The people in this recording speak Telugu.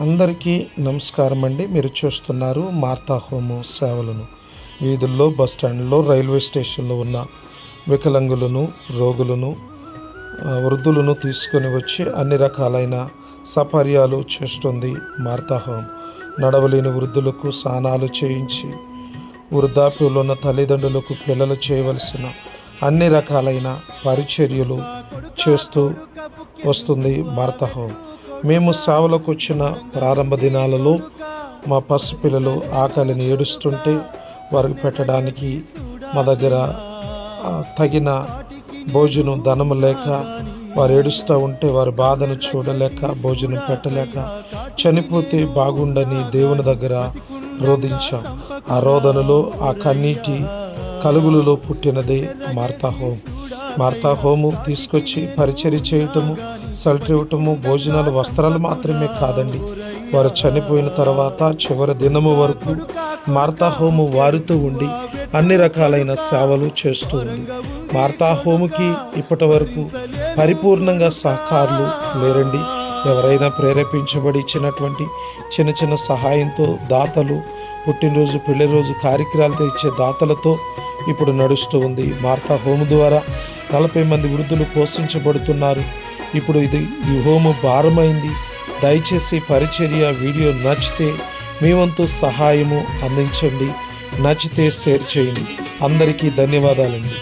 అందరికీ నమస్కారం అండి. మీరు చూస్తున్నారు మార్తా హోము సేవలను. వీధుల్లో, బస్టాండ్లో, రైల్వే స్టేషన్లో ఉన్న వికలాంగులను, రోగులను, వృద్ధులను తీసుకొని వచ్చి అన్ని రకాలైన సపర్యాలు చేస్తుంది మార్తా హోమ్. నడవలేని వృద్ధులకు స్నానాలు చేయించి, వృద్ధాప్యంలో ఉన్న తల్లిదండ్రులకు పిల్లలు చేయవలసిన అన్ని రకాలైన పరిచర్యలు చేస్తూ వస్తుంది మార్తా హోమ్. మేము సేవలకు వచ్చిన ప్రారంభ దినాలలో మా పసిపిల్లలు ఆకలిని ఏడుస్తుంటే వారికి పెట్టడానికి మా దగ్గర తగిన భోజనం ధనము లేక వారు ఏడుస్తూ ఉంటే వారి బాధను చూడలేక భోజనం పెట్టలేక చనిపోతే బాగుండని దేవుని దగ్గర రోధించాం. ఆ రోదనలో ఆ కన్నీటి కలుగులలో పుట్టినదే మార్తా హోమ్. మార్తా హోము తీసుకొచ్చి పరిచర్య చేయటము, సల్ట్ ఇవ్వటము, భోజనాలు, వస్త్రాలు మాత్రమే కాదండి. వారు చనిపోయిన తర్వాత చివరి దినము వరకు మార్తా హోము వారితో ఉండి అన్ని రకాలైన సేవలు చేస్తూ ఉంది. మార్తా హోముకి ఇప్పటి వరకు పరిపూర్ణంగా సహకారులు లేరండి. ఎవరైనా ప్రేరేపించబడి ఇచ్చినటువంటి చిన్న చిన్న సహాయంతో, దాతలు, పుట్టినరోజు, పెళ్లిరోజు కార్యక్రమాలతో ఇచ్చే దాతలతో ఇప్పుడు నడుస్తూ ఉంది. మార్తా హోము ద్వారా 40 మంది వృద్ధులు పోషించబడుతున్నారు. ఇప్పుడు ఈ హోము భారమైంది. దయచేసి పరిచర్య వీడియో నచ్చితే మీ వంతు సహాయము అందించండి. నచ్చితే షేర్ చేయండి. అందరికీ ధన్యవాదాలండి.